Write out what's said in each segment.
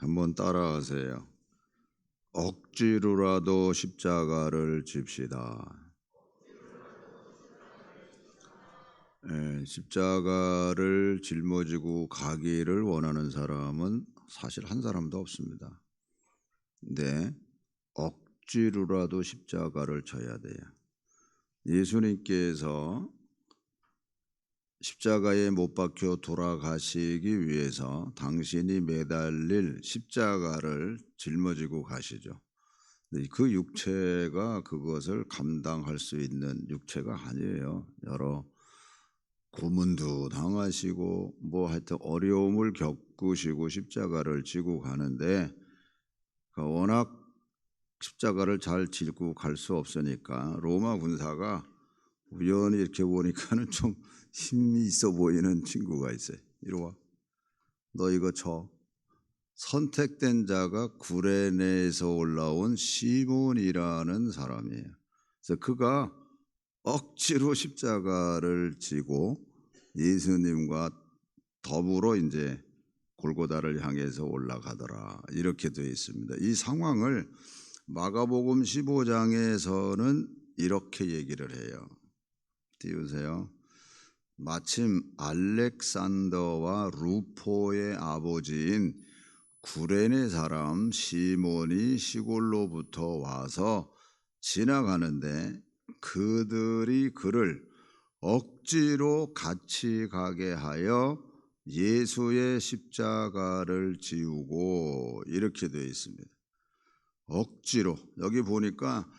한번 따라하세요. 억지로라도 십자가를 집시다. 십자가를 짊어지고 가기를 원하는 사람은 사실 한 사람도 없습니다. 근데 억지로라도 십자가를 져야 돼요. 예수님께서 십자가에 못 박혀 돌아가시기 위해서 당신이 매달릴 십자가를 짊어지고 가시죠. 그 육체가 그것을 감당할 수 있는 육체가 아니에요. 여러 고문도 당하시고 하여튼 어려움을 겪으시고 십자가를 지고 가는데 워낙 십자가를 잘 지고 갈 수 없으니까 로마 군사가 우연히 이렇게 보니까는 좀 힘이 있어 보이는 친구가 있어요. 이리 와. 너 이거 쳐. 선택된 자가 구레네에서 올라온 시몬이라는 사람이에요. 그래서 그가 억지로 십자가를 지고 예수님과 더불어 이제 골고다를 향해서 올라가더라. 이렇게 되어 있습니다. 이 상황을 마가복음 15장에서는 이렇게 얘기를 해요. 띄우세요. 마침 알렉산더와 루포의 아버지인 구레네 사람 시몬이 시골로부터 와서 지나가는데 그들이 그를 억지로 같이 가게 하여 예수의 십자가를 지우고 이렇게 되어 있습니다. 억지로. 여기 보니까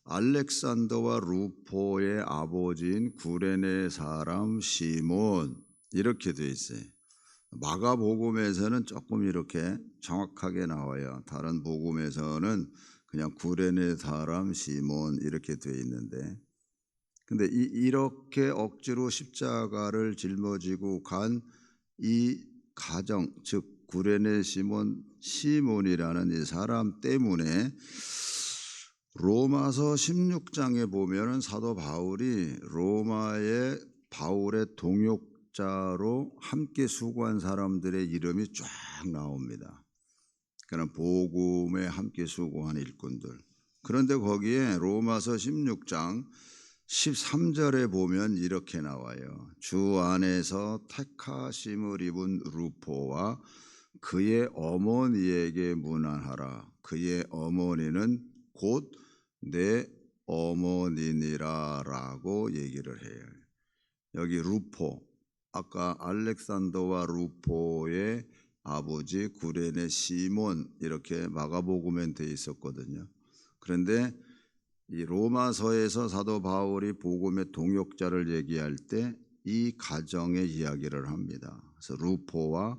알렉산더와 루포의 아버지인 구레네 사람 시몬 이렇게 되어 있어요. 마가복음에서는 조금 이렇게 정확하게 나와요. 다른 복음에서는 그냥 구레네 사람 시몬 이렇게 되어 있는데, 근데 이렇게 억지로 십자가를 짊어지고 간 이 가정, 즉 구레네 시몬이라는 이 사람 때문에 로마서 16장에 보면은 사도 바울이 로마의 바울의 동역자로 함께 수고한 사람들의 이름이 쫙 나옵니다. 그러니까 복음에 함께 수고한 일꾼들. 그런데 거기에 로마서 16장 13절에 보면 이렇게 나와요. 주 안에서 택하심을 입은 루포와 그의 어머니에게 문안하라. 그의 어머니는 곧 내 어머니니라 라고 얘기를 해요. 여기 루포, 아까 알렉산더와 루포의 아버지 구레네 시몬 이렇게 마가복음엔 돼 있었거든요. 그런데 이 로마서에서 사도 바울이 복음의 동역자를 얘기할 때 이 가정의 이야기를 합니다. 그래서 루포와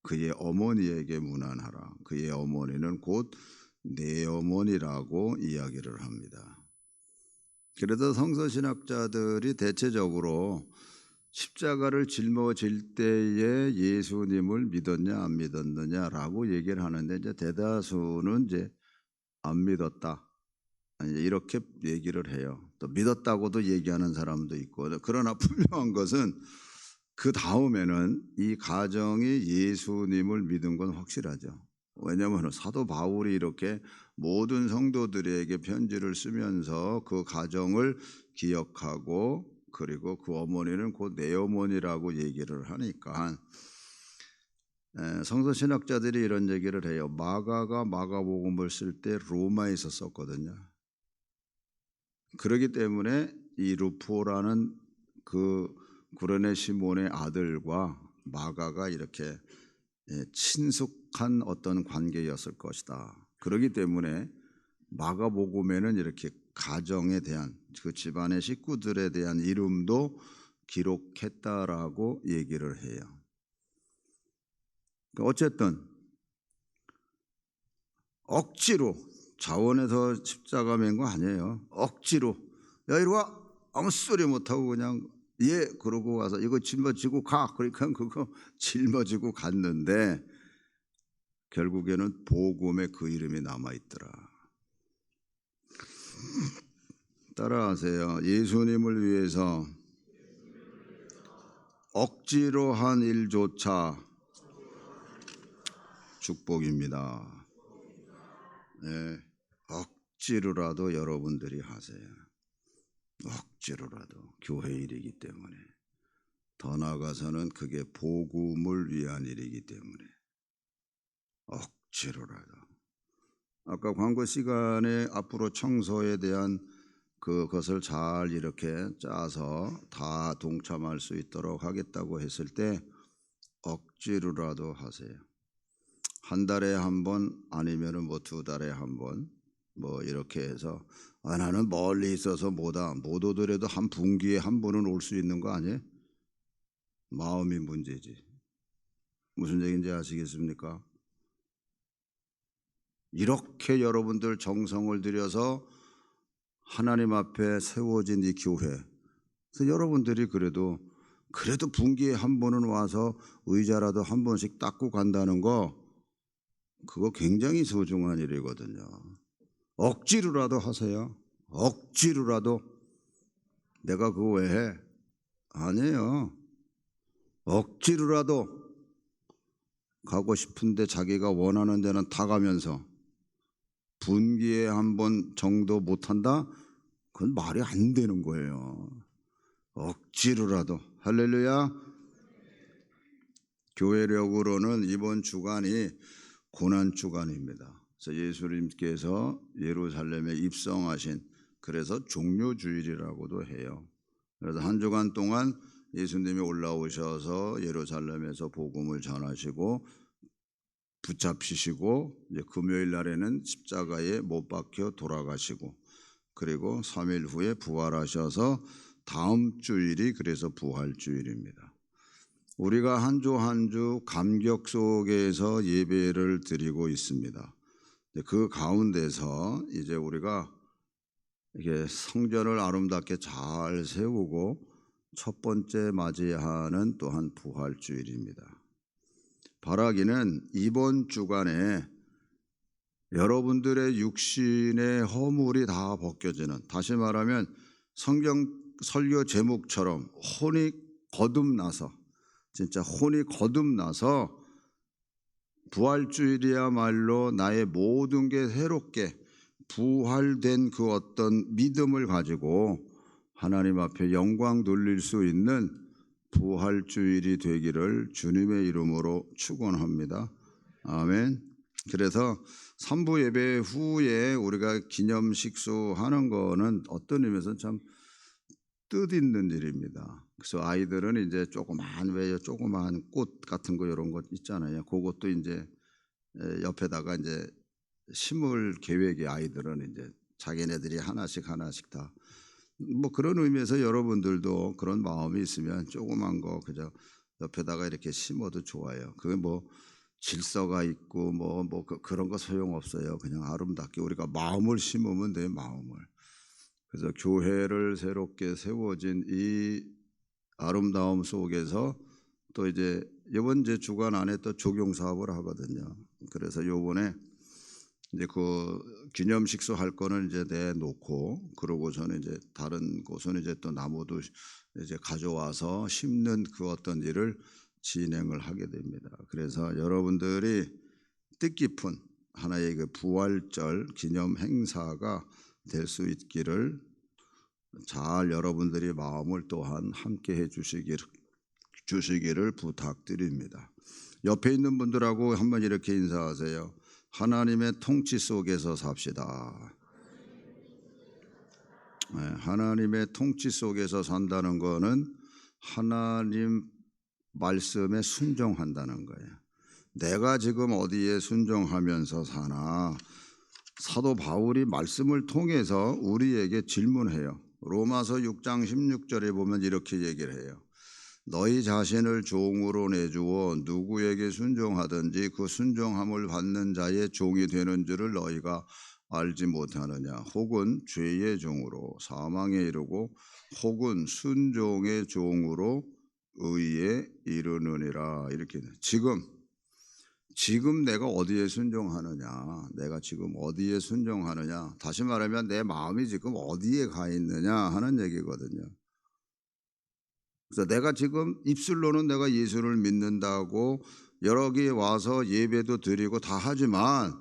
그의 어머니에게 문안하라. 그의 어머니는 곧 내 어머니라고 이야기를 합니다. 그래도 성서신학자들이 대체적으로 십자가를 짊어질 때에 예수님을 믿었냐 안 믿었느냐라고 얘기를 하는데 이제 대다수는 이제 안 믿었다. 이렇게 얘기를 해요. 또 믿었다고도 얘기하는 사람도 있고, 그러나 분명한 것은 그 다음에는 이 가정이 예수님을 믿은 건 확실하죠. 왜냐하면 사도 바울이 이렇게 모든 성도들에게 편지를 쓰면서 그 가정을 기억하고 그리고 그 어머니는 곧 내 어머니라고 얘기를 하니까 성서신학자들이 이런 얘기를 해요. 마가가 마가복음을 쓸 때 로마에 있었거든요. 그렇기 때문에 이 루포라는 그 구레네 시몬의 아들과 마가가 이렇게 친숙한 어떤 관계였을 것이다. 그렇기 때문에 마가복음에는 이렇게 가정에 대한 그 집안의 식구들에 대한 이름도 기록했다라고 얘기를 해요. 어쨌든 억지로 자원해서 십자가 맨 거 아니에요. 억지로 야 이리 와 아무 소리 못하고 그냥 예 그러고 와서 이거 짊어지고 가. 그러니까 그거 짊어지고 갔는데 결국에는 복음에 그 이름이 남아있더라. 따라하세요. 예수님을 위해서 억지로 한 일조차 축복입니다. 네, 억지로라도 여러분들이 하세요. 억지로라도 교회 일이기 때문에. 더 나아가서는 그게 복음을 위한 일이기 때문에 억지로라도. 아까 광고 시간에 앞으로 청소에 대한 그것을 잘 이렇게 짜서 다 동참할 수 있도록 하겠다고 했을 때 억지로라도 하세요. 한 달에 한 번 아니면은 뭐 2달에 한 번 뭐 이렇게 해서 나는 멀리 있어서 못 오더라도 한 분기에 한 번은 올 수 있는 거 아니에요? 마음이 문제지. 무슨 얘기인지 아시겠습니까? 이렇게 여러분들 정성을 들여서 하나님 앞에 세워진 이 교회, 그래서 여러분들이 그래도 분기에 한 번은 와서 의자라도 한 번씩 닦고 간다는 거, 그거 굉장히 소중한 일이거든요. 억지로라도 하세요. 억지로라도. 내가 그거 왜 해? 아니에요. 억지로라도 가고 싶은데 자기가 원하는 데는 다 가면서 분기에 한 번 정도 못한다? 그건 말이 안 되는 거예요. 억지로라도. 할렐루야. 교회력으로는 이번 주간이 고난 주간입니다. 그래서 예수님께서 예루살렘에 입성하신, 그래서 종료주일이라고도 해요. 그래서 한 주간 동안 예수님이 올라오셔서 예루살렘에서 복음을 전하시고 붙잡히시고, 이제 금요일 날에는 십자가에 못 박혀 돌아가시고, 그리고 3일 후에 부활하셔서 다음 주일이 그래서 부활주일입니다. 우리가 한 주 한 주 감격 속에서 예배를 드리고 있습니다. 그 가운데서 이제 우리가 이게 성전을 아름답게 잘 세우고 첫 번째 맞이하는 또한 부활주일입니다. 바라기는 이번 주간에 여러분들의 육신의 허물이 다 벗겨지는, 다시 말하면 성경 설교 제목처럼 혼이 거듭나서, 진짜 혼이 거듭나서 부활주일이야말로 나의 모든 게 새롭게 부활된 그 어떤 믿음을 가지고 하나님 앞에 영광 돌릴 수 있는 부활주일이 되기를 주님의 이름으로 축원합니다. 아멘. 그래서 3부 예배 후에 우리가 기념식수 하는 거는 어떤 의미에서는 참 뜻있는 일입니다. 그래서 아이들은 이제 조그마한 꽃 같은 거 이런 것 있잖아요. 그것도 이제 옆에다가 이제 심을 계획이, 아이들은 이제 자기네들이 하나씩 다 뭐 그런 의미에서 여러분들도 그런 마음이 있으면 조그만 거 그저 옆에다가 이렇게 심어도 좋아요. 그게 뭐 질서가 있고 그런 거 소용없어요. 그냥 아름답게 우리가 마음을 심으면 돼요, 마음을. 그래서 교회를 새롭게 세워진 이 아름다움 속에서 또 이제 이번 주간 안에 또 조경 사업을 하거든요. 그래서 요번에 이제 그 기념식수 할 거는 이제 내놓고, 그러고서는 이제 다른 곳은 이제 또 나무도 이제 가져와서 심는 그 어떤 일을 진행을 하게 됩니다. 그래서 여러분들이 뜻깊은 하나의 그 부활절 기념 행사가 될 수 있기를 잘 여러분들이 마음을 또한 함께 해 주시기를 부탁드립니다. 옆에 있는 분들하고 한번 이렇게 인사하세요. 하나님의 통치 속에서 삽시다. 네, 하나님의 통치 속에서 산다는 거는 하나님 말씀에 순종한다는 거예요. 내가 지금 어디에 순종하면서 사나? 사도 바울이 말씀을 통해서 우리에게 질문해요. 로마서 6장 16절에 보면 이렇게 얘기를 해요. 너희 자신을 종으로 내주어 누구에게 순종하든지 그 순종함을 받는 자의 종이 되는 줄을 너희가 알지 못하느냐. 혹은 죄의 종으로 사망에 이르고 혹은 순종의 종으로 의에 이르느니라. 이렇게 지금 내가 어디에 순종하느냐, 내가 지금 어디에 순종하느냐, 다시 말하면 내 마음이 지금 어디에 가 있느냐 하는 얘기거든요. 그래서 내가 지금 입술로는 내가 예수를 믿는다고 여기 와서 예배도 드리고 다 하지만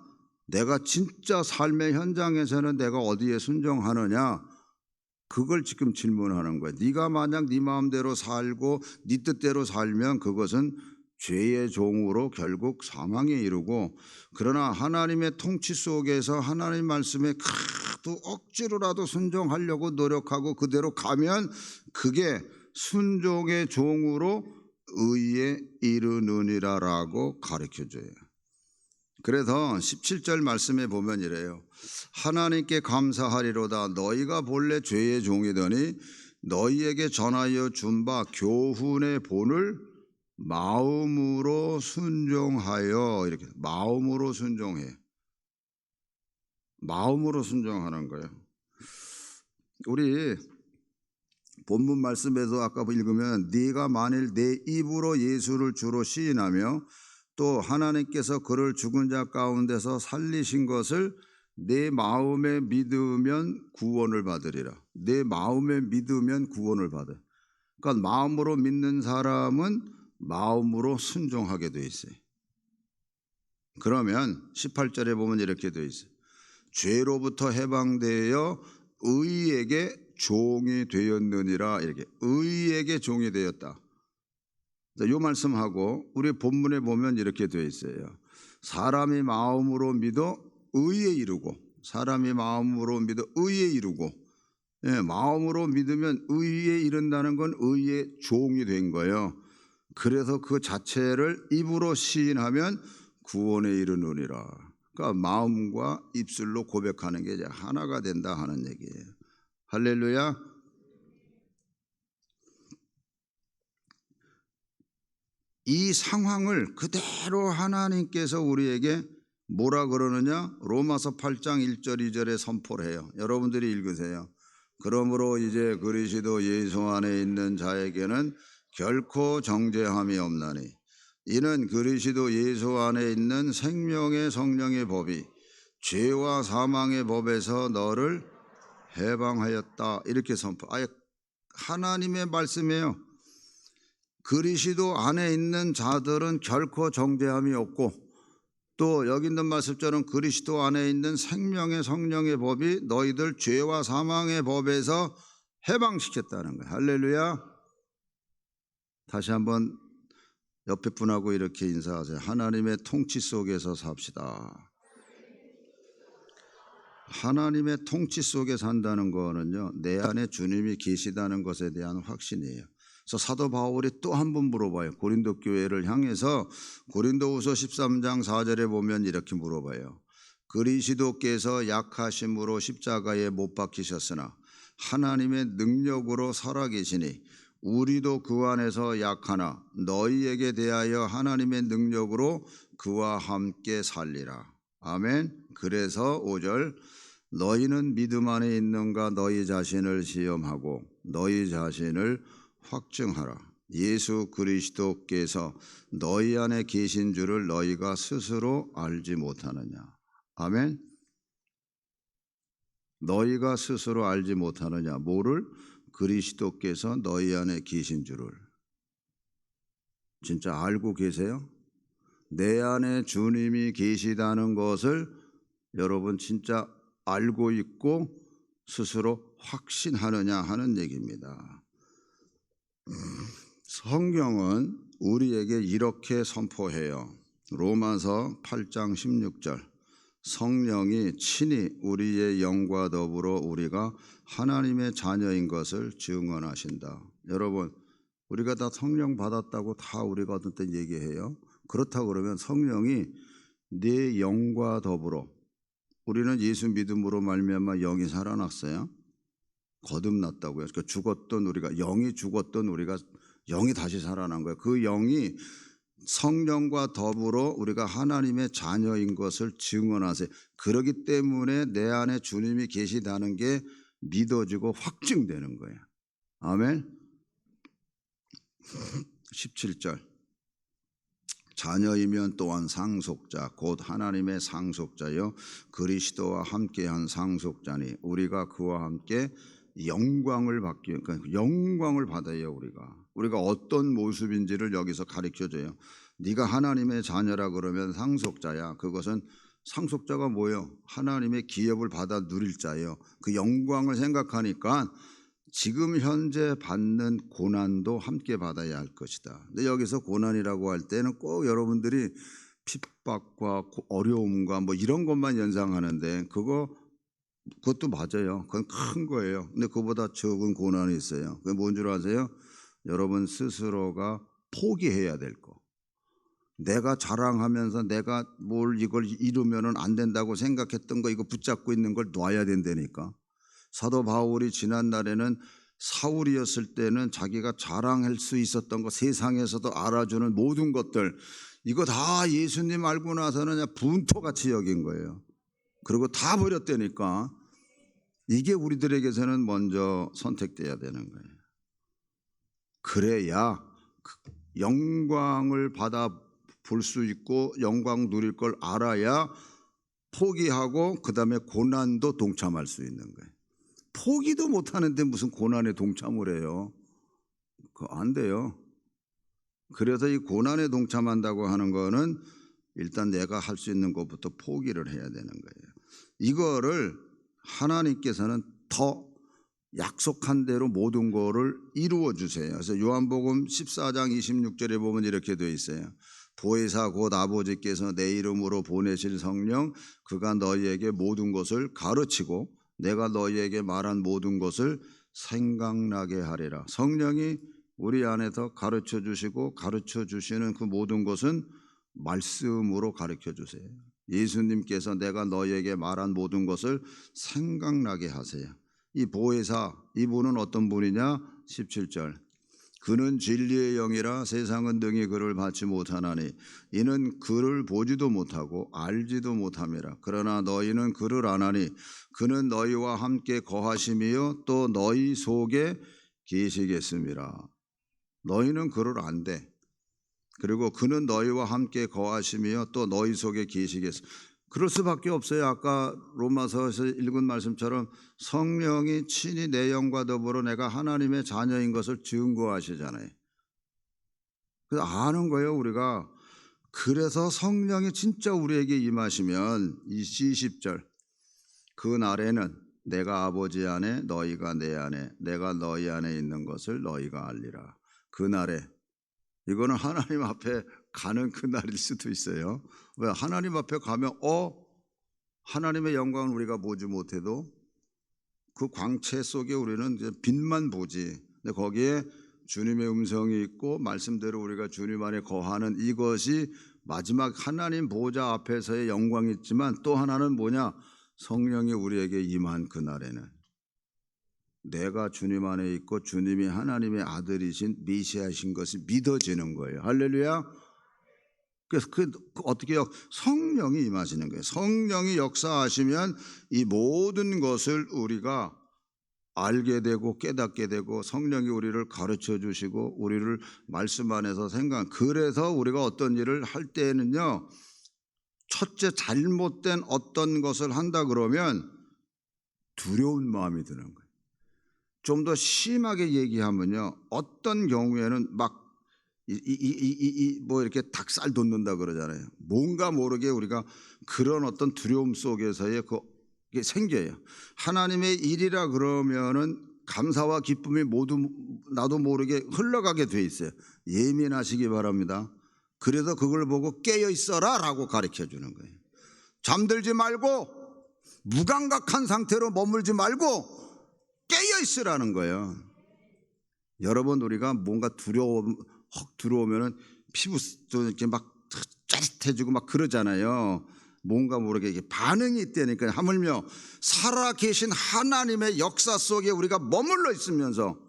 내가 진짜 삶의 현장에서는 내가 어디에 순종하느냐, 그걸 지금 질문하는 거예요. 네가 만약 네 마음대로 살고 네 뜻대로 살면 그것은 죄의 종으로 결국 사망에 이르고, 그러나 하나님의 통치 속에서 하나님 말씀에 그래도 억지로라도 순종하려고 노력하고 그대로 가면 그게 순종의 종으로 의에 이르느니라라고 가르쳐줘요. 그래서 17절 말씀에 보면 이래요. 하나님께 감사하리로다. 너희가 본래 죄의 종이더니 너희에게 전하여 준 바 교훈의 본을 마음으로 순종하여, 이렇게 마음으로 순종해. 마음으로 순종하는 거예요. 우리 본문 말씀에서 아까 읽으면 네가 만일 내 입으로 예수를 주로 시인하며 또 하나님께서 그를 죽은 자 가운데서 살리신 것을 내 마음에 믿으면 구원을 받으리라. 내 마음에 믿으면 구원을 받아. 그러니까 마음으로 믿는 사람은 마음으로 순종하게 돼 있어요. 그러면 18절에 보면 이렇게 돼 있어요. 죄로부터 해방되어 의에게 종이 되었느니라. 이렇게 의에게 종이 되었다. 이 말씀하고 우리 본문에 보면 이렇게 되어 있어요. 사람이 마음으로 믿어 의에 이르고, 사람이 마음으로 믿어 의에 이르고, 마음으로 믿으면 의에 이른다는 건 의의 종이 된 거예요. 그래서 그 자체를 입으로 시인하면 구원에 이르느니라. 그러니까 마음과 입술로 고백하는 게 이제 하나가 된다 하는 얘기예요. 할렐루야. 이 상황을 그대로 하나님께서 우리에게 뭐라 그러느냐? 로마서 8장 1절 2절에 선포를 해요. 여러분들이 읽으세요. 그러므로 이제 그리스도 예수 안에 있는 자에게는 결코 정죄함이 없나니 이는 그리스도 예수 안에 있는 생명의 성령의 법이 죄와 사망의 법에서 너를 해방하였다. 이렇게 선포. 아예 하나님의 말씀이에요. 그리스도 안에 있는 자들은 결코 정죄함이 없고, 또 여기 있는 말씀처럼 그리스도 안에 있는 생명의 성령의 법이 너희들 죄와 사망의 법에서 해방시켰다는 거예요. 할렐루야. 다시 한번 옆에 분하고 이렇게 인사하세요. 하나님의 통치 속에서 삽시다. 하나님의 통치 속에 산다는 거는요, 내 안에 주님이 계시다는 것에 대한 확신이에요. 그래서 사도 바울이 또 한 번 물어봐요. 고린도 교회를 향해서 고린도후서 13장 4절에 보면 이렇게 물어봐요. 그리스도께서 약하심으로 십자가에 못 박히셨으나 하나님의 능력으로 살아계시니 우리도 그 안에서 약하나 너희에게 대하여 하나님의 능력으로 그와 함께 살리라. 아멘. 그래서 5절, 너희는 믿음 안에 있는가 너희 자신을 시험하고 너희 자신을 확증하라. 예수 그리스도께서 너희 안에 계신 줄을 너희가 스스로 알지 못하느냐. 아멘. 너희가 스스로 알지 못하느냐. 뭐를? 그리스도께서 너희 안에 계신 줄을. 진짜 알고 계세요? 내 안에 주님이 계시다는 것을 여러분 진짜 알고 있고 스스로 확신하느냐 하는 얘기입니다. 성경은 우리에게 이렇게 선포해요. 로마서 8장 16절, 성령이 친히 우리의 영과 더불어 우리가 하나님의 자녀인 것을 증언하신다. 여러분, 우리가 다 성령 받았다고 다 우리가 어떤 때 얘기해요. 그렇다고 그러면 성령이 내 영과 더불어, 우리는 예수 믿음으로 말미암아 영이 살아났어요. 거듭났다고요. 그러니까 죽었던 우리가, 영이 죽었던 우리가 영이 다시 살아난 거예요. 그 영이 성령과 더불어 우리가 하나님의 자녀인 것을 증언하세요. 그렇기 때문에 내 안에 주님이 계시다는 게 믿어지고 확증되는 거예요. 아멘. 17절, 자녀이면 또한 상속자 곧 하나님의 상속자여 그리스도와 함께한 상속자니 우리가 그와 함께 영광을 받기, 그러니까 영광을 받아요. 우리가 어떤 모습인지를 여기서 가르쳐줘요. 네가 하나님의 자녀라 그러면 상속자야. 그것은 상속자가 뭐예요? 하나님의 기업을 받아 누릴 자예요. 그 영광을 생각하니까 지금 현재 받는 고난도 함께 받아야 할 것이다. 근데 여기서 고난이라고 할 때는 꼭 여러분들이 핍박과 어려움과 뭐 이런 것만 연상하는데 그것도 맞아요. 그건 큰 거예요. 근데 그보다 적은 고난이 있어요. 그게 뭔 줄 아세요? 여러분 스스로가 포기해야 될 거. 내가 자랑하면서 내가 뭘 이걸 이루면은 안 된다고 생각했던 거 이거 붙잡고 있는 걸 놔야 된다니까. 사도 바울이 지난 날에는 사울이었을 때는 자기가 자랑할 수 있었던 거 세상에서도 알아주는 모든 것들 이거 다 예수님 알고 나서는 그냥 분토같이 여긴 거예요. 그리고 다 버렸다니까. 이게 우리들에게서는 먼저 선택돼야 되는 거예요. 그래야 영광을 받아 볼 수 있고 영광 누릴 걸 알아야 포기하고 그 다음에 고난도 동참할 수 있는 거예요. 포기도 못하는데 무슨 고난에 동참을 해요? 그거 안 돼요. 그래서 이 고난에 동참한다고 하는 거는 일단 내가 할 수 있는 것부터 포기를 해야 되는 거예요. 이거를 하나님께서는 더 약속한 대로 모든 거를 이루어 주세요. 그래서 요한복음 14장 26절에 보면 이렇게 되어 있어요. 보혜사 곧 아버지께서 내 이름으로 보내실 성령 그가 너희에게 모든 것을 가르치고 내가 너희에게 말한 모든 것을 생각나게 하리라. 성령이 우리 안에서 가르쳐 주시고 가르쳐 주시는 그 모든 것은 말씀으로 가르쳐 주세요. 예수님께서 내가 너희에게 말한 모든 것을 생각나게 하세요. 이 보혜사 이분은 어떤 분이냐? 17절 그는 진리의 영이라 세상은 능히 그를 받지 못하나니 이는 그를 보지도 못하고 알지도 못함이라. 그러나 너희는 그를 아나니 그는 너희와 함께 거하심이요 또 너희 속에 계시겠음이라. 너희는 그를 안대. 그리고 그는 너희와 함께 거하심이요 또 너희 속에 계시겠음. 그럴 수밖에 없어요. 아까 로마서에서 읽은 말씀처럼 성령이 친히 내 영과 더불어 내가 하나님의 자녀인 것을 증거하시잖아요. 그래서 아는 거예요 우리가. 그래서 성령이 진짜 우리에게 임하시면 이 20절 그 날에는 내가 아버지 안에 너희가 내 안에 내가 너희 안에 있는 것을 너희가 알리라. 그 날에 이거는 하나님 앞에 가는 그 날일 수도 있어요. 왜? 하나님 앞에 가면 하나님의 영광을 우리가 보지 못해도 그 광채 속에 우리는 이제 빛만 보지. 근데 거기에 주님의 음성이 있고 말씀대로 우리가 주님 안에 거하는 이것이 마지막 하나님 보좌 앞에서의 영광이 있지만 또 하나는 뭐냐? 성령이 우리에게 임한 그날에는 내가 주님 안에 있고 주님이 하나님의 아들이신 메시아이신 것이 믿어지는 거예요. 할렐루야. 그래서 어떻게 해요? 성령이 임하시는 거예요. 성령이 역사하시면 이 모든 것을 우리가 알게 되고 깨닫게 되고 성령이 우리를 가르쳐 주시고 우리를 말씀 안에서 그래서 우리가 어떤 일을 할 때에는요 첫째 잘못된 어떤 것을 한다 그러면 두려운 마음이 드는 거예요. 좀 더 심하게 얘기하면요 어떤 경우에는 막 뭐 이렇게 닭살 돋는다 그러잖아요. 뭔가 모르게 우리가 그런 어떤 두려움 속에서의 그게 생겨요. 하나님의 일이라 그러면은 감사와 기쁨이 모두 나도 모르게 흘러가게 돼 있어요. 예민하시기 바랍니다. 그래서 그걸 보고 깨어 있어라 라고 가르쳐 주는 거예요. 잠들지 말고 무감각한 상태로 머물지 말고 깨어 있으라는 거예요. 여러분 우리가 뭔가 확 들어오면은 피부도 이렇게 막 짜릿해지고 막 그러잖아요. 뭔가 모르게 이게 반응이 있다니까요. 하물며 살아계신 하나님의 역사 속에 우리가 머물러 있으면서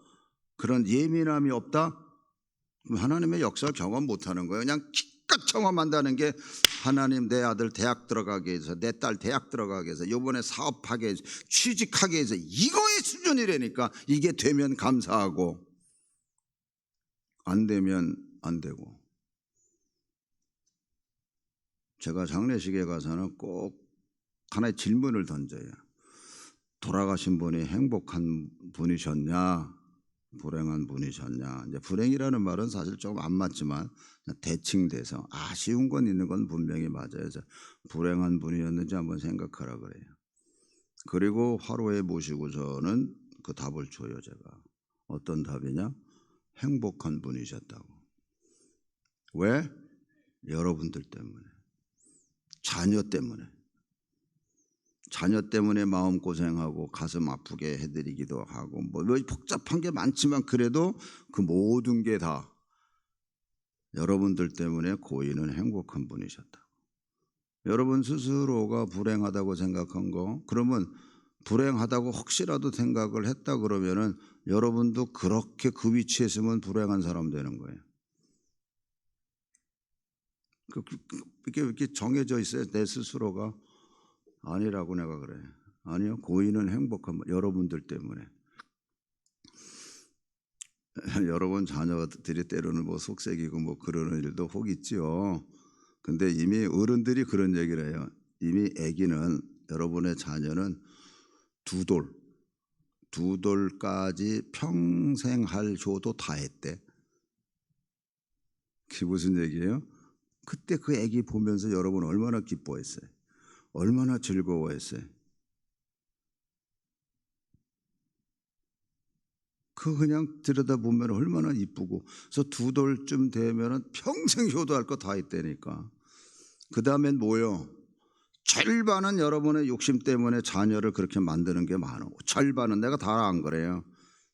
그런 예민함이 없다? 그럼 하나님의 역사를 경험 못하는 거예요. 그냥 기껏 경험한다는 게 하나님 내 아들 대학 들어가게 해서 내 딸 대학 들어가게 해서 이번에 사업하게 해서 취직하게 해서 이거의 수준이라니까. 이게 되면 감사하고 안 되면 안 되고. 제가 장례식에 가서는 꼭 하나의 질문을 던져요. 돌아가신 분이 행복한 분이셨냐? 불행한 분이셨냐. 이제 불행이라는 말은 사실 조금 안 맞지만 대칭돼서 쉬운 건 있는 건 분명히 맞아요. 그래서 불행한 분이었는지 한번 생각하라 그래요. 그리고 화로에 모시고서는 그 답을 줘요. 제가 어떤 답이냐? 행복한 분이셨다고. 왜? 여러분들 때문에, 자녀 때문에 마음고생하고 가슴 아프게 해드리기도 하고 뭐 복잡한 게 많지만 그래도 그 모든 게 다 여러분들 때문에 고인은 행복한 분이셨다. 여러분 스스로가 불행하다고 생각한 거, 그러면 불행하다고 혹시라도 생각을 했다 그러면은 여러분도 그렇게 그 위치에 있으면 불행한 사람 되는 거예요. 이렇게 정해져 있어요. 내 스스로가. 아니라고 내가 그래. 아니요. 고인은 행복한 여러분들 때문에. 여러분 자녀들이 때로는 뭐 속색이고 뭐 그러는 일도 혹 있죠. 근데 이미 어른들이 그런 얘기를 해요. 이미 아기는, 여러분의 자녀는 두 돌까지 평생 할 효도 다 했대. 그게 무슨 얘기예요? 그때 그 아기 보면서 여러분 얼마나 기뻐했어요. 얼마나 즐거워했어요. 그냥 들여다보면 얼마나 이쁘고. 그래서 두 돌쯤 되면 평생 효도할 거 다 했다니까. 그 다음엔 뭐요? 절반은 여러분의 욕심 때문에 자녀를 그렇게 만드는 게 많아. 절반은 내가 다 안 그래요.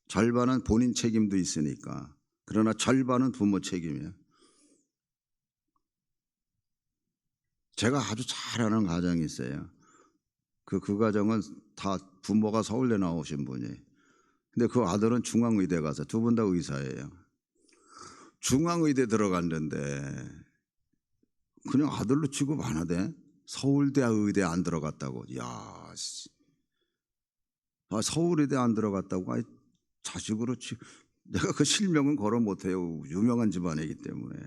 절반은 본인 책임도 있으니까. 그러나 절반은 부모 책임이에요. 제가 아주 잘하는 가정이 있어요. 그 가정은 다 부모가 서울대 나오신 분이. 근데 그 아들은 중앙의대 가서 두 분 다 의사예요. 중앙의대 들어갔는데 그냥 아들로 취급 안 하대. 서울대 의대 안 들어갔다고. 야, 서울의대 안 들어갔다고. 자식으로 내가 그 실명은 걸어 못해요. 유명한 집안이기 때문에.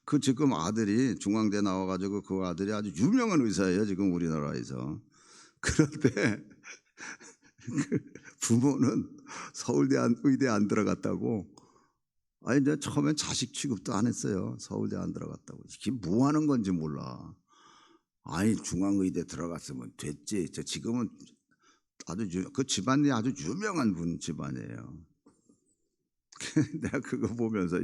그 지금 아들이 중앙대 나와가지고 그 아들이 아주 유명한 의사예요. 지금 우리나라에서. 그런데 부모는 서울대 의대 안 들어갔다고. 이제 처음엔 자식 취급도 안 했어요. 서울대 안 들어갔다고. 이게 뭐 하는 건지 몰라. 중앙의대 들어갔으면 됐지. 지금은 그 집안이 아주 유명한 분 집안이에요. 내가 그거 보면서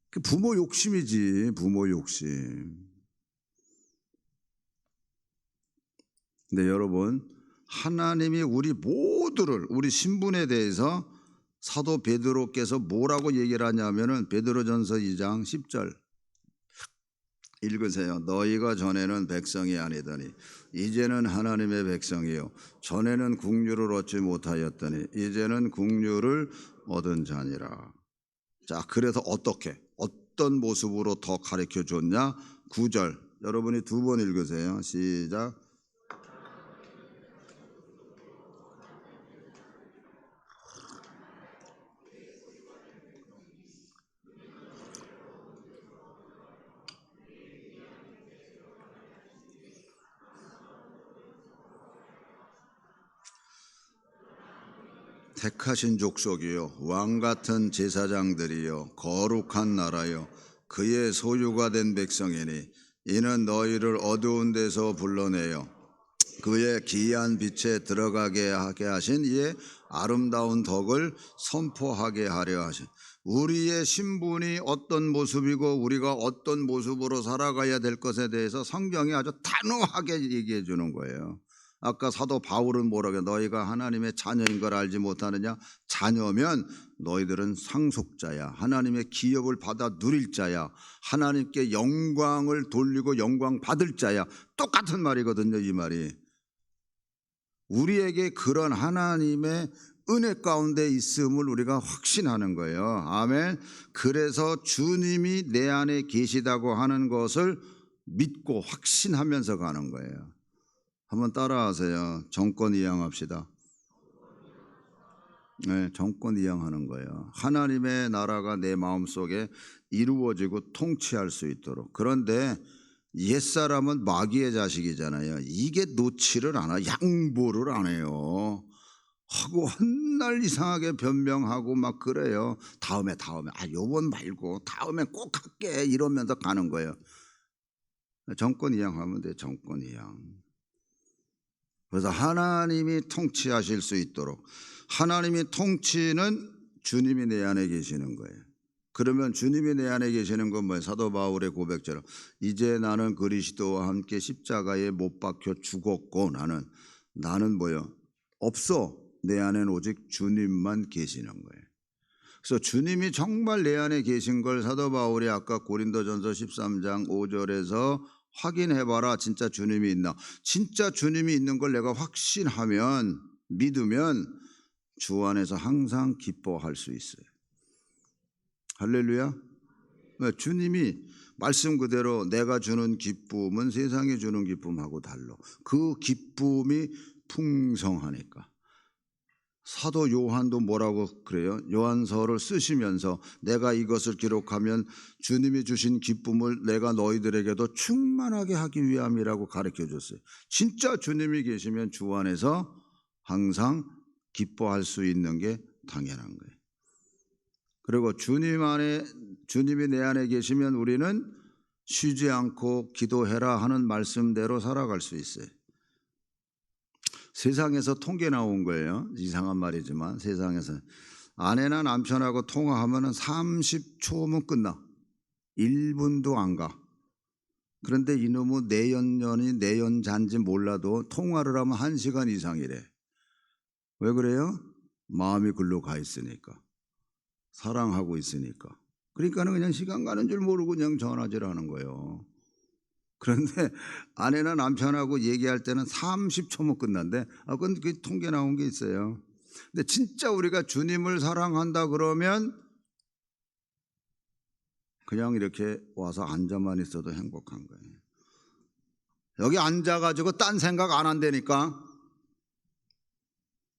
그 부모 욕심이지, 부모 욕심. 근데 여러분, 하나님이 우리 모두를, 우리 신분에 대해서 사도 베드로께서 뭐라고 얘기를 하냐면은 베드로전서 2장 10절 읽으세요. 너희가 전에는 백성이 아니더니 이제는 하나님의 백성이요 전에는 국류를 얻지 못하였더니 이제는 국류를 얻은 자니라. 자, 그래서 어떤 모습으로 더 가르쳐 줬냐? 9절 여러분이 두 번 읽으세요. 시작. 택하신 족속이요 왕같은 제사장들이요 거룩한 나라요 그의 소유가 된 백성이니 이는 너희를 어두운 데서 불러내요 그의 기이한 빛에 들어가게 하게 하신 이의 아름다운 덕을 선포하게 하려 하신. 우리의 신분이 어떤 모습이고 우리가 어떤 모습으로 살아가야 될 것에 대해서 성경이 아주 단호하게 얘기해 주는 거예요. 아까 사도 바울은 뭐라고 해요? 너희가 하나님의 자녀인 걸 알지 못하느냐? 자녀면 너희들은 상속자야. 하나님의 기업을 받아 누릴 자야. 하나님께 영광을 돌리고 영광 받을 자야. 똑같은 말이거든요, 이 말이. 우리에게 그런 하나님의 은혜 가운데 있음을 우리가 확신하는 거예요. 아멘. 그래서 주님이 내 안에 계시다고 하는 것을 믿고 확신하면서 가는 거예요. 한번 따라하세요. 정권 이양합시다. 네, 정권 이양하는 거예요. 하나님의 나라가 내 마음속에 이루어지고 통치할 수 있도록. 그런데 옛사람은 마귀의 자식이잖아요. 이게 놓지를 않아. 양보를 안 해요. 하고 헛날 이상하게 변명하고 막 그래요. 다음에 요번 말고 다음에 꼭 할게 이러면서 가는 거예요. 정권 이양하면 돼. 정권 이양. 그래서 하나님이 통치하실 수 있도록, 하나님이 통치는 주님이 내 안에 계시는 거예요. 그러면 주님이 내 안에 계시는 건 뭐예요? 사도 바울의 고백처럼 이제 나는 그리스도와 함께 십자가에 못 박혀 죽었고 나는 뭐예요? 없어. 내 안에는 오직 주님만 계시는 거예요. 그래서 주님이 정말 내 안에 계신 걸 사도 바울이 아까 고린도전서 13장 5절에서 확인해봐라. 진짜 주님이 있나? 진짜 주님이 있는 걸 내가 확신하면, 믿으면 주 안에서 항상 기뻐할 수 있어요. 할렐루야. 주님이 말씀 그대로 내가 주는 기쁨은 세상이 주는 기쁨하고 달라. 그 기쁨이 풍성하니까. 사도 요한도 뭐라고 그래요? 요한서를 쓰시면서 내가 이것을 기록하면 주님이 주신 기쁨을 내가 너희들에게도 충만하게 하기 위함이라고 가르쳐 줬어요. 진짜 주님이 계시면 주 안에서 항상 기뻐할 수 있는 게 당연한 거예요. 그리고 주님이 내 안에 계시면 우리는 쉬지 않고 기도해라 하는 말씀대로 살아갈 수 있어요. 세상에서 통계 나온 거예요. 이상한 말이지만 세상에서 아내나 남편하고 통화하면 30초면 끝나. 1분도 안 가. 그런데 이놈의 내연잔지 몰라도 통화를 하면 1시간 이상이래. 왜 그래요? 마음이 글로 가 있으니까. 사랑하고 있으니까. 그러니까는 그냥 시간 가는 줄 모르고 그냥 전화질 하는 거예요. 그런데 아내나 남편하고 얘기할 때는 30초면 끝난대. 그건 그 통계 나온 게 있어요. 근데 진짜 우리가 주님을 사랑한다 그러면 그냥 이렇게 와서 앉아만 있어도 행복한 거예요. 여기 앉아가지고 딴 생각 안 한다니까.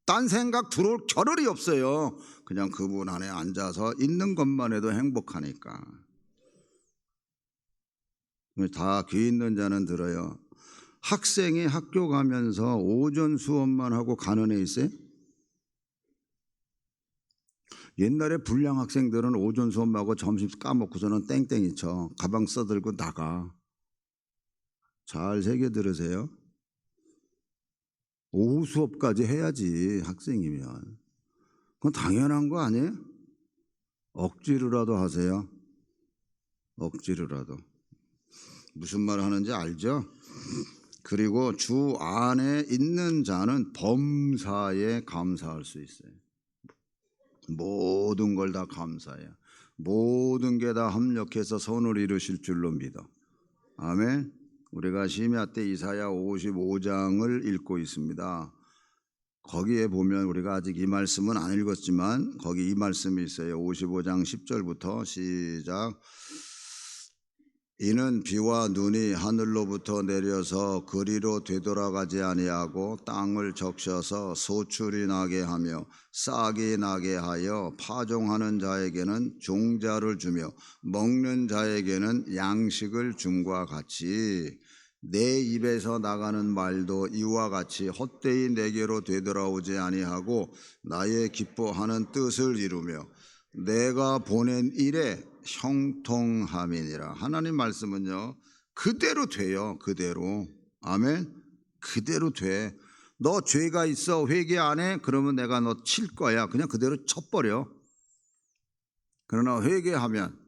딴 생각 들어올 겨를이 없어요. 그냥 그분 안에 앉아서 있는 것만 해도 행복하니까. 다 귀 있는 자는 들어요. 학생이 학교 가면서 오전 수업만 하고 가는 애 있어요? 옛날에 불량 학생들은 오전 수업하고 점심 까먹고서는 땡땡이 쳐. 가방 써들고 나가. 잘 새겨 들으세요. 오후 수업까지 해야지 학생이면. 그건 당연한 거 아니에요? 억지로라도 하세요. 억지로라도. 무슨 말 하는지 알죠? 그리고 주 안에 있는 자는 범사에 감사할 수 있어요. 모든 걸 다 감사해요. 모든 게 다 합력해서 선을 이루실 줄로 믿어. 아멘. 우리가 심야 때 이사야 55장을 읽고 있습니다. 거기에 보면 우리가 아직 이 말씀은 안 읽었지만 거기 이 말씀이 있어요. 55장 10절부터 시작. 이는 비와 눈이 하늘로부터 내려서 그리로 되돌아가지 아니하고 땅을 적셔서 소출이 나게 하며 싹이 나게 하여 파종하는 자에게는 종자를 주며 먹는 자에게는 양식을 줌과 같이 내 입에서 나가는 말도 이와 같이 헛되이 내게로 되돌아오지 아니하고 나의 기뻐하는 뜻을 이루며 내가 보낸 일에 형통함이니라. 하나님 말씀은요 그대로 돼요. 그대로. 아멘. 그대로 돼. 너 죄가 있어 회개 안 해? 그러면 내가 너 칠 거야. 그냥 그대로 쳐버려. 그러나 회개하면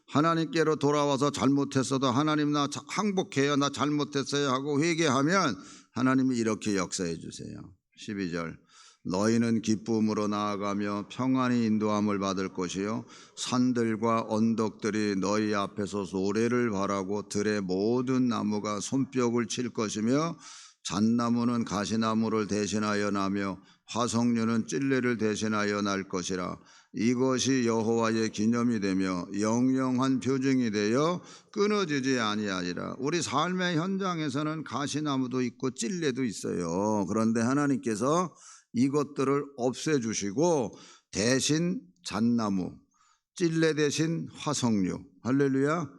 하나님께로 돌아와서 잘못했어도 하나님 나 항복해요. 나 잘못했어요 하고 회개하면 하나님이 이렇게 역사해 주세요. 12절. 너희는 기쁨으로 나아가며 평안히 인도함을 받을 것이요 산들과 언덕들이 너희 앞에서 노래를 바라고 들의 모든 나무가 손뼉을 칠 것이며 잣나무는 가시나무를 대신하여 나며 화석류는 찔레를 대신하여 날 것이라. 이것이 여호와의 기념이 되며 영영한 표징이 되어 끊어지지 아니하리라. 우리 삶의 현장에서는 가시나무도 있고 찔레도 있어요. 그런데 하나님께서 이것들을 없애주시고 대신 잣나무, 찔레 대신 화석류. 할렐루야.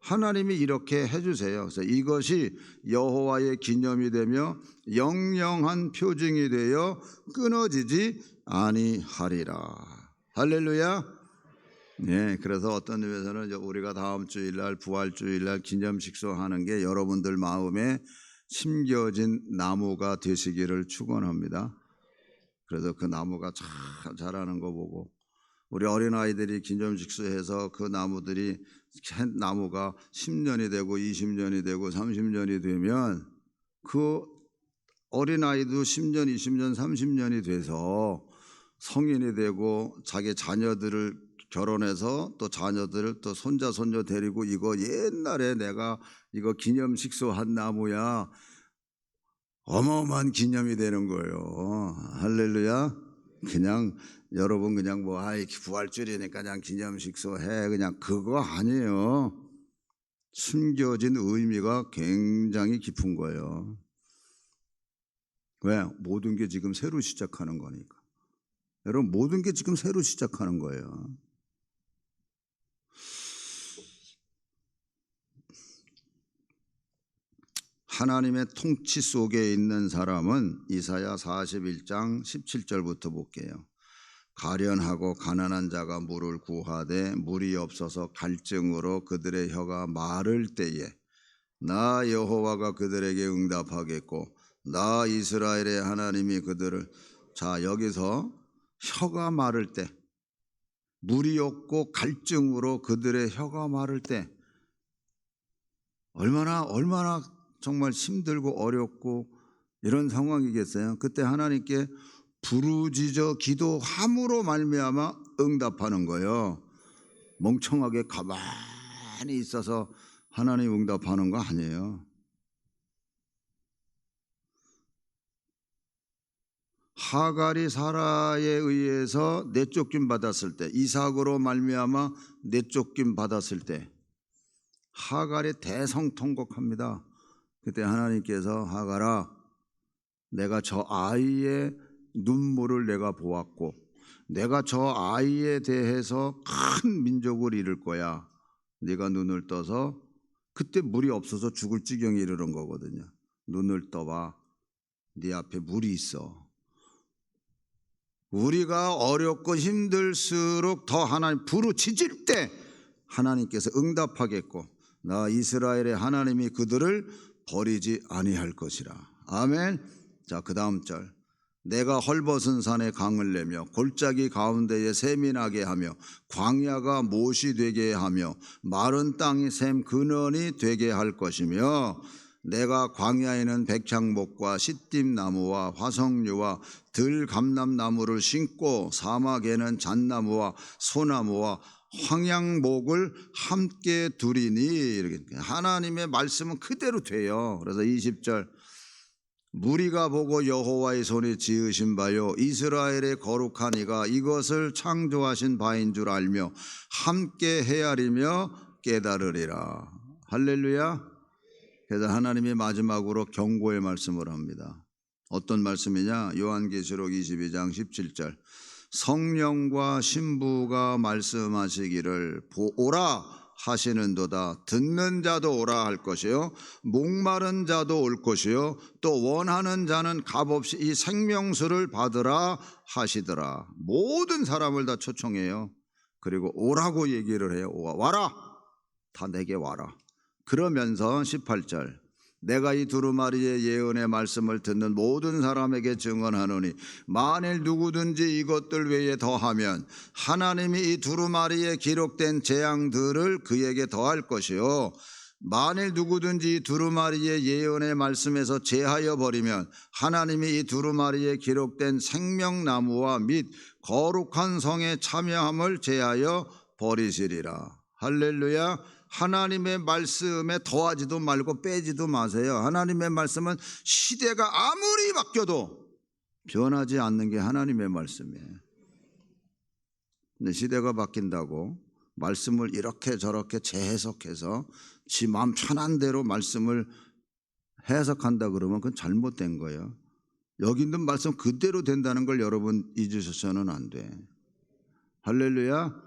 하나님이 이렇게 해주세요. 그래서 이것이 여호와의 기념이 되며 영영한 표징이 되어 끊어지지 아니하리라. 할렐루야. 네, 그래서 어떤 의미에서는 우리가 다음 주일날 부활주일날 기념식소하는 게 여러분들 마음에 심겨진 나무가 되시기를 축원합니다. 그래서 그 나무가 잘 자라는 거 보고 우리 어린아이들이 기념식소해서 그 나무들이 나무가 10년이 되고 20년이 되고 30년이 되면 그 어린아이도 10년, 20년, 30년이 돼서 성인이 되고 자기 자녀들을 결혼해서 또 자녀들을 또 손자, 손녀 데리고 이거 옛날에 내가 이거 기념식소 한 나무야. 어마어마한 기념이 되는 거예요. 할렐루야. 그냥 여러분 그냥 뭐 부활주일이니까 그냥 기념식소 해 그냥 그거 아니에요. 숨겨진 의미가 굉장히 깊은 거예요. 왜? 모든 게 지금 새로 시작하는 거니까. 여러분 모든 게 지금 새로 시작하는 거예요. 하나님의 통치 속에 있는 사람은 이사야 41장 17절부터 볼게요. 가련하고 가난한 자가 물을 구하되 물이 없어서 갈증으로 그들의 혀가 마를 때에 나 여호와가 그들에게 응답하겠고 나 이스라엘의 하나님이 그들을. 자, 여기서 혀가 마를 때, 물이 없고 갈증으로 그들의 혀가 마를 때 얼마나 정말 힘들고 어렵고 이런 상황이겠어요. 그때 하나님께 부르짖어 기도함으로 말미암아 응답하는 거예요. 멍청하게 가만히 있어서 하나님 응답하는 거 아니에요. 하갈이 사라에 의해서 내쫓김 받았을 때, 이삭으로 말미암아 내쫓김 받았을 때 하갈이 대성통곡합니다. 그때 하나님께서 하갈아, 내가 저 아이의 눈물을 내가 보았고 내가 저 아이에 대해서 큰 민족을 이룰 거야. 네가 눈을 떠서, 그때 물이 없어서 죽을 지경에 이르는 거거든요. 눈을 떠봐. 네 앞에 물이 있어. 우리가 어렵고 힘들수록 더 하나님 부르짖을 때 하나님께서 응답하겠고 나 이스라엘의 하나님이 그들을 버리지 아니할 것이라. 아멘. 자, 그 다음 절. 내가 헐벗은 산에 강을 내며 골짜기 가운데에 샘이 나게 하며 광야가 못이 되게 하며 마른 땅이 샘 근원이 되게 할 것이며 내가 광야에는 백향목과 시띠나무와 화석류와 들감람나무를 심고 사막에는 잣나무와 소나무와 황양목을 함께 두리니. 이렇게 하나님의 말씀은 그대로 돼요. 그래서 20절. 무리가 보고 여호와의 손에 지으신 바요 이스라엘의 거룩한 이가 이것을 창조하신 바인 줄 알며 함께 헤아리며 깨달으리라. 할렐루야. 그래서 하나님이 마지막으로 경고의 말씀을 합니다. 어떤 말씀이냐? 요한계시록 22장 17절. 성령과 신부가 말씀하시기를 오라 하시는도다. 듣는 자도 오라 할 것이요 목마른 자도 올 것이요 또 원하는 자는 값없이 이 생명수를 받으라 하시더라. 모든 사람을 다 초청해요. 그리고 오라고 얘기를 해요. 와라, 다 내게 와라. 그러면서 18절. 내가 이 두루마리의 예언의 말씀을 듣는 모든 사람에게 증언하노니 만일 누구든지 이것들 외에 더하면 하나님이 이 두루마리에 기록된 재앙들을 그에게 더할 것이요 만일 누구든지 이 두루마리의 예언의 말씀에서 제하여 버리면 하나님이 이 두루마리에 기록된 생명나무와 및 거룩한 성의 참여함을 제하여 버리시리라. 할렐루야. 하나님의 말씀에 더하지도 말고 빼지도 마세요. 하나님의 말씀은 시대가 아무리 바뀌어도 변하지 않는 게 하나님의 말씀이에요. 근데 시대가 바뀐다고 말씀을 이렇게 저렇게 재해석해서 지 마음 편한 대로 말씀을 해석한다 그러면 그건 잘못된 거예요. 여기 있는 말씀 그대로 된다는 걸 여러분 잊으셔서는 안 돼. 할렐루야.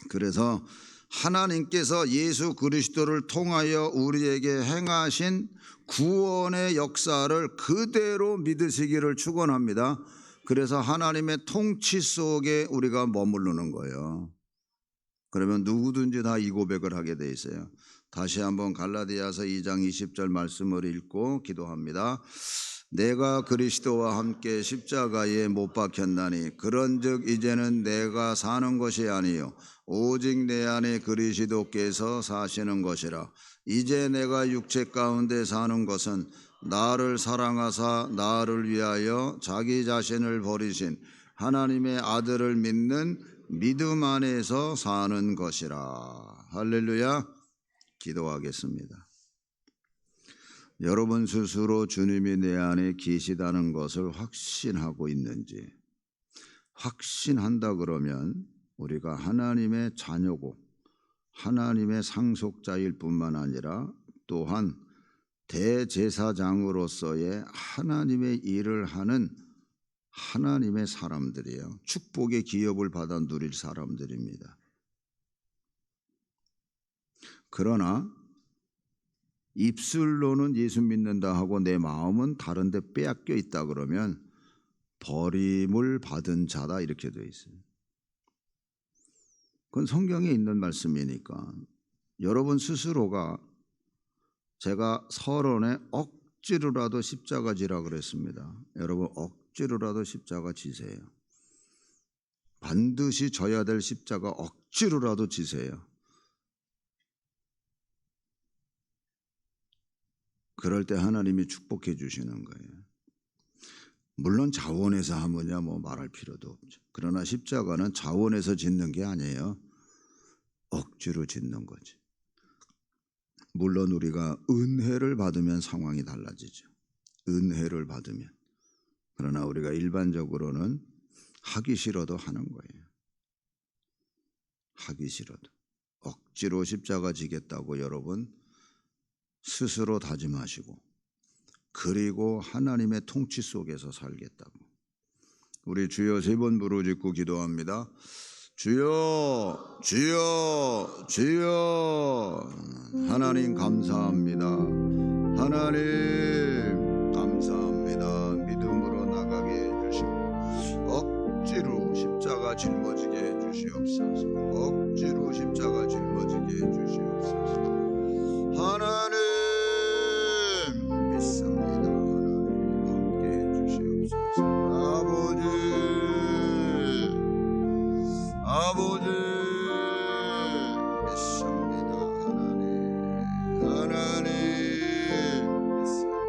그래서 하나님께서 예수 그리스도를 통하여 우리에게 행하신 구원의 역사를 그대로 믿으시기를 축원합니다. 그래서 하나님의 통치 속에 우리가 머무르는 거예요. 그러면 누구든지 다 이 고백을 하게 돼 있어요. 다시 한번 갈라디아서 2장 20절 말씀을 읽고 기도합니다. 내가 그리스도와 함께 십자가에 못 박혔나니 그런즉 이제는 내가 사는 것이 아니요 오직 내 안에 그리스도께서 사시는 것이라. 이제 내가 육체 가운데 사는 것은 나를 사랑하사 나를 위하여 자기 자신을 버리신 하나님의 아들을 믿는 믿음 안에서 사는 것이라. 할렐루야. 기도하겠습니다. 여러분 스스로 주님이 내 안에 계시다는 것을 확신하고 있는지, 확신한다 그러면 우리가 하나님의 자녀고 하나님의 상속자일 뿐만 아니라 또한 대제사장으로서의 하나님의 일을 하는 하나님의 사람들이에요. 축복의 기업을 받아 누릴 사람들입니다. 그러나 입술로는 예수 믿는다 하고 내 마음은 다른 데 빼앗겨 있다 그러면 버림을 받은 자다 이렇게 되어 있어요. 그건 성경에 있는 말씀이니까 여러분 스스로가, 제가 서론에 억지로라도 십자가 지라 그랬습니다. 여러분 억지로라도 십자가 지세요. 반드시 져야 될 십자가 억지로라도 지세요. 그럴 때 하나님이 축복해 주시는 거예요. 물론 자원해서 하면야 뭐 말할 필요도 없죠. 그러나 십자가는 자원해서 짓는 게 아니에요. 억지로 짓는 거지. 물론 우리가 은혜를 받으면 상황이 달라지죠. 은혜를 받으면. 그러나 우리가 일반적으로는 하기 싫어도 하는 거예요. 하기 싫어도. 억지로 십자가 지겠다고 여러분 스스로 다짐하시고, 그리고 하나님의 통치 속에서 살겠다고. 우리 주여 3번 부르짖고 기도합니다. 주여, 주여, 주여. 하나님 감사합니다. 하나님 감사합니다. 믿음으로 나가게 해주시고 억지로 십자가 짊어지게 해주시옵소서. 억지로 십자가 짊어지게 해주시옵소서. 하나님 믿습니다. 하나님 함께 해주시옵소서. 아버지 믿습니다. 하나님 믿습니다.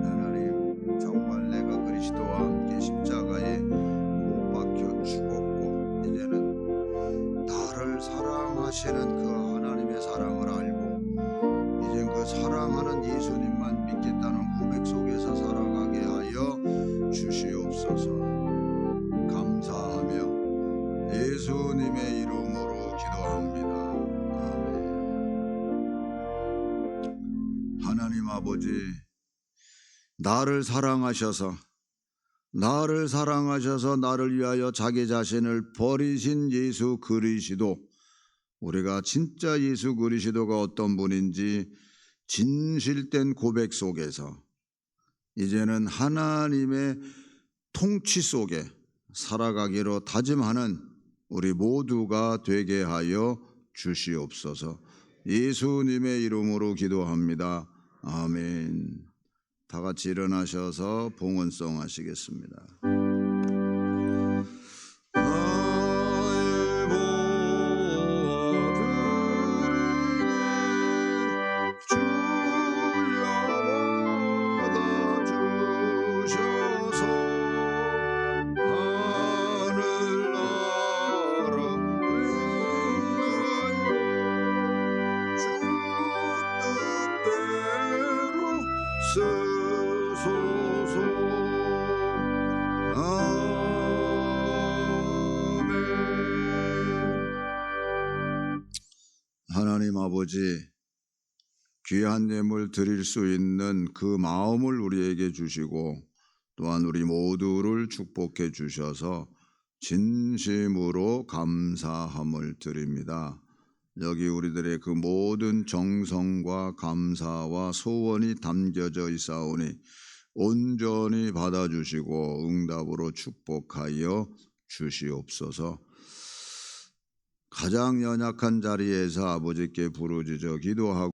하나님 정말 내가 그리스도와 함께 십자가에 못 박혀 죽었고 이제는 나를 사랑하시는 그 하나님의 사랑을 알고 이젠 그 사랑하는 예수님만 믿겠다는 고백 속에서 살아가게 하여 주시옵소서. 감사하며 예수님의 이름으로 기도합니다. 아멘. 하나님 아버지, 나를 사랑하셔서 나를 위하여 자기 자신을 버리신 예수 그리스도, 우리가 진짜 예수 그리스도가 어떤 분인지 진실된 고백 속에서 이제는 하나님의 통치 속에 살아가기로 다짐하는 우리 모두가 되게 하여 주시옵소서. 예수님의 이름으로 기도합니다. 아멘. 다 같이 일어나셔서 봉헌송 하시겠습니다. 하나님 아버지, 귀한 예물 드릴 수 있는 그 마음을 우리에게 주시고 또한 우리 모두를 축복해 주셔서 진심으로 감사함을 드립니다. 여기 우리들의 그 모든 정성과 감사와 소원이 담겨져 있사오니 온전히 받아주시고 응답으로 축복하여 주시옵소서. 가장 연약한 자리에서 아버지께 부르짖어 기도하고